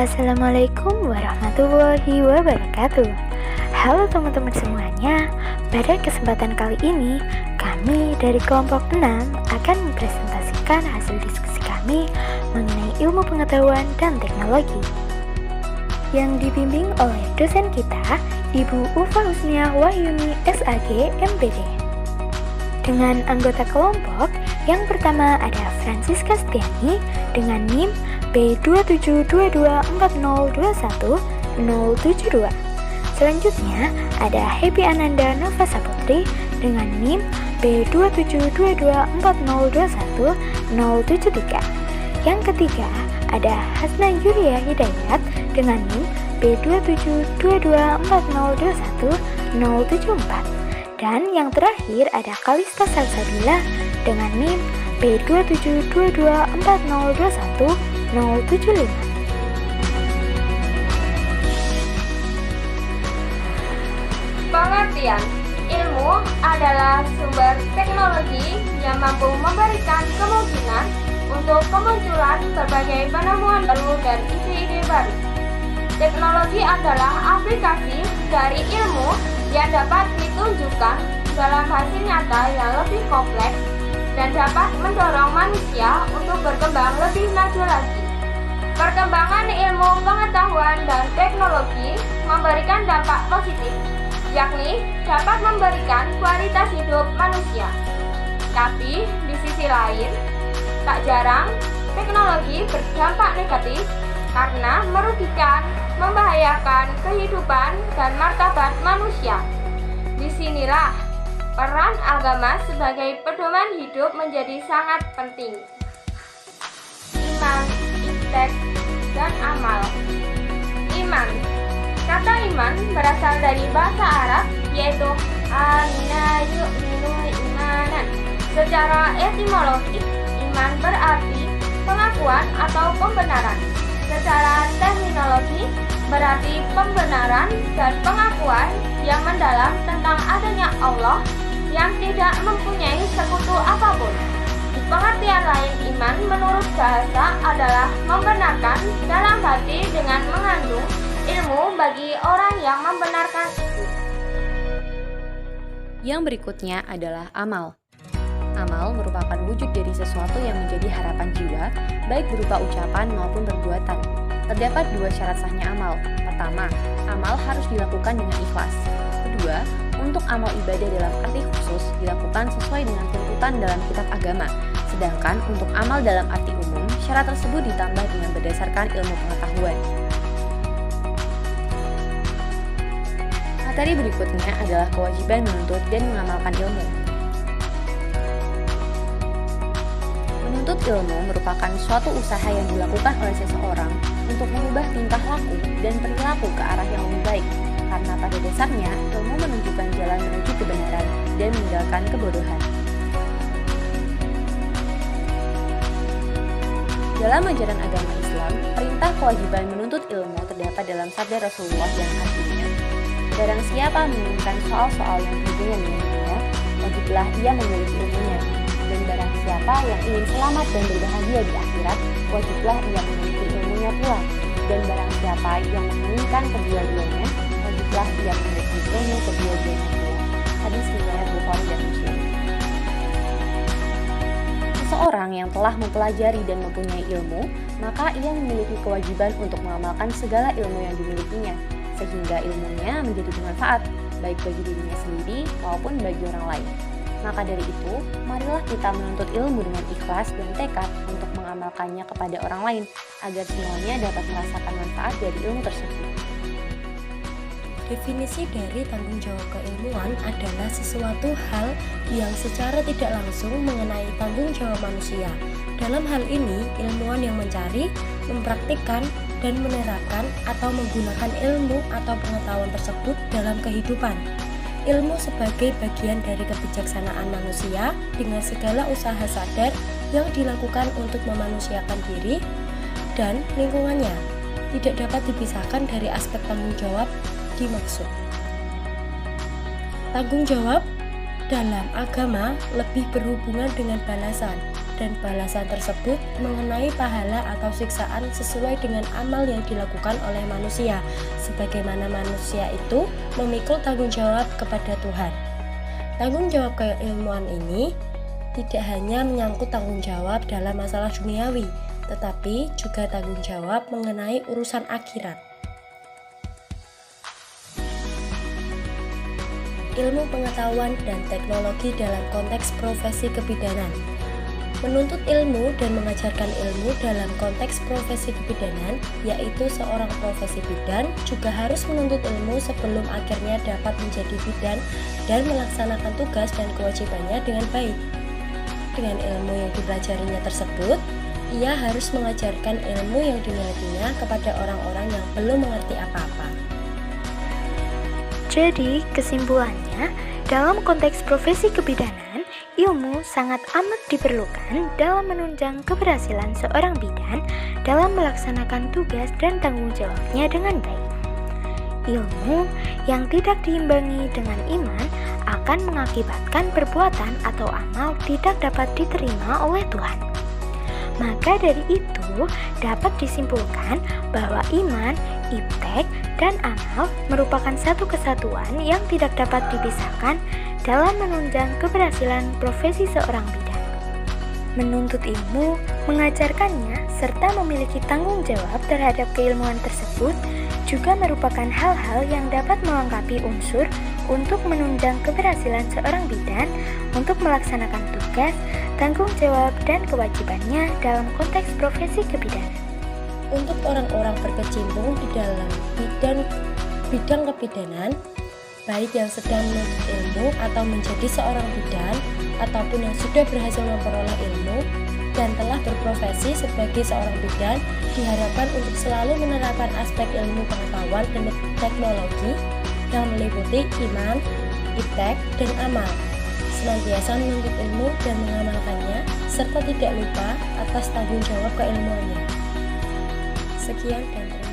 Assalamualaikum warahmatullahi wabarakatuh. Halo teman-teman semuanya. Pada kesempatan kali ini, kami dari kelompok 6 akan mempresentasikan hasil diskusi kami mengenai ilmu pengetahuan dan teknologi yang dibimbing oleh dosen kita, Ibu Ufa Husnia Wahyuni SAG MPD. Dengan anggota kelompok, yang pertama ada Francisca Setiani dengan NIM B27224021-072. Selanjutnya ada Happy Ananda Nova Saputri dengan NIM B27224021-073. Yang ketiga ada Hasna Yulia Hidayat dengan NIM B27224021-074. Dan yang terakhir ada Kalista Salsabila dengan NIM B27224021-075. Pengertian ilmu adalah sumber teknologi yang mampu memberikan kemungkinan untuk kemunculan berbagai penemuan baru dan ide-ide baru. Teknologi adalah aplikasi dari ilmu yang dapat ditunjukkan dalam hasil nyata yang lebih kompleks dan dapat mendorong manusia untuk berkembang lebih maju lagi. Perkembangan ilmu pengetahuan dan teknologi memberikan dampak positif, yakni dapat memberikan kualitas hidup manusia. Tapi di sisi lain, tak jarang teknologi berdampak negatif karena merugikan, membahayakan kehidupan dan martabat manusia. Disinilah peran agama sebagai pedoman hidup menjadi sangat penting. Iman, istek, dan amal. Iman. Kata iman berasal dari bahasa Arab yaitu amina yu'minu imanan. Secara etimologi, iman berarti pengakuan atau pembenaran. Secara terminologi, berarti pembenaran dan pengakuan yang mendalam tentang adanya Allah yang tidak mempunyai sekutu apapun. Pengertian lain iman menurut bahasa adalah membenarkan dalam hati dengan mengandung ilmu bagi orang yang membenarkan itu. Yang berikutnya adalah amal. Amal merupakan wujud dari sesuatu yang menjadi harapan jiwa, baik berupa ucapan maupun perbuatan. Terdapat dua syarat sahnya amal. Pertama, amal harus dilakukan dengan ikhlas. Kedua, untuk amal ibadah dalam arti khusus dilakukan sesuai dengan tuntutan dalam kitab agama. Sedangkan untuk amal dalam arti umum, syarat tersebut ditambah dengan berdasarkan ilmu pengetahuan. Materi berikutnya adalah kewajiban menuntut dan mengamalkan ilmu. Menuntut ilmu merupakan suatu usaha yang dilakukan oleh seseorang untuk mengubah tingkah laku dan perilaku ke arah yang lebih baik. Karena pada dasarnya, ilmu menunjukkan jalan menuju kebenaran dan meninggalkan kebodohan. Dalam ajaran agama Islam, perintah kewajiban menuntut ilmu terdapat dalam sabda Rasulullah yang artinya, barang siapa menginginkan soal-soal yang berhubungan dengan dunia, wajiblah ia memiliki ilmunya. Dan barang siapa yang ingin selamat dan berbahagia di akhirat, wajiblah ia memiliki ilmunya pula. Dan barang siapa yang menginginkan kedua-duanya, wajiblah ia memiliki ilmu kedua-duanya pula. Hadis riwayat Bukhari dan Muslim. Seseorang yang telah mempelajari dan mempunyai ilmu, maka ia memiliki kewajiban untuk mengamalkan segala ilmu yang dimilikinya, sehingga ilmunya menjadi bermanfaat, baik bagi dirinya sendiri maupun bagi orang lain. Maka dari itu, marilah kita menuntut ilmu dengan ikhlas dan tekad untuk mengamalkannya kepada orang lain, agar semuanya dapat merasakan manfaat dari ilmu tersebut. Definisi dari tanggung jawab keilmuan adalah sesuatu hal yang secara tidak langsung mengenai tanggung jawab manusia. Dalam hal ini, ilmuwan yang mencari, mempraktikkan, dan menerapkan atau menggunakan ilmu atau pengetahuan tersebut dalam kehidupan. Ilmu sebagai bagian dari kebijaksanaan manusia dengan segala usaha sadar yang dilakukan untuk memanusiakan diri dan lingkungannya, tidak dapat dipisahkan dari aspek tanggung jawab dimaksud. Tanggung jawab dalam agama lebih berhubungan dengan balasan, dan balasan tersebut mengenai pahala atau siksaan sesuai dengan amal yang dilakukan oleh manusia, sebagaimana manusia itu memikul tanggung jawab kepada Tuhan. Tanggung jawab keilmuan ini tidak hanya menyangkut tanggung jawab dalam masalah duniawi, tetapi juga tanggung jawab mengenai urusan akhirat. Ilmu pengetahuan dan teknologi dalam konteks profesi kebidanan. Menuntut ilmu dan mengajarkan ilmu dalam konteks profesi kebidanan, yaitu seorang profesi bidan juga harus menuntut ilmu sebelum akhirnya dapat menjadi bidan dan melaksanakan tugas dan kewajibannya dengan baik. Dengan ilmu yang dipelajarinya tersebut, ia harus mengajarkan ilmu yang dimilikinya kepada orang-orang yang belum mengerti apa-apa. Jadi, kesimpulannya, dalam konteks profesi kebidanan, ilmu sangat amat diperlukan dalam menunjang keberhasilan seorang bidan dalam melaksanakan tugas dan tanggung jawabnya dengan baik. Ilmu yang tidak diimbangi dengan iman akan mengakibatkan perbuatan atau amal tidak dapat diterima oleh Tuhan. Maka dari itu, dapat disimpulkan bahwa iman, iptek, dan amal merupakan satu kesatuan yang tidak dapat dipisahkan dalam menunjang keberhasilan profesi seorang bidan. Menuntut ilmu, mengajarkannya, serta memiliki tanggung jawab terhadap keilmuan tersebut juga merupakan hal-hal yang dapat melengkapi unsur untuk menunjang keberhasilan seorang bidan untuk melaksanakan tugas, tanggung jawab, dan kewajibannya dalam konteks profesi kebidanan. Untuk orang-orang berkecimpung di dalam bidang kebidanan, baik yang sedang menuntut ilmu atau menjadi seorang bidan, ataupun yang sudah berhasil memperoleh ilmu dan telah berprofesi sebagai seorang bidan, diharapkan untuk selalu menerapkan aspek ilmu pengetahuan dan teknologi yang meliputi iman, iptek, dan amal, senantiasa menuntut ilmu dan mengamalkannya, serta tidak lupa atas tanggung jawab keilmuannya. Sekian dan terima kasih.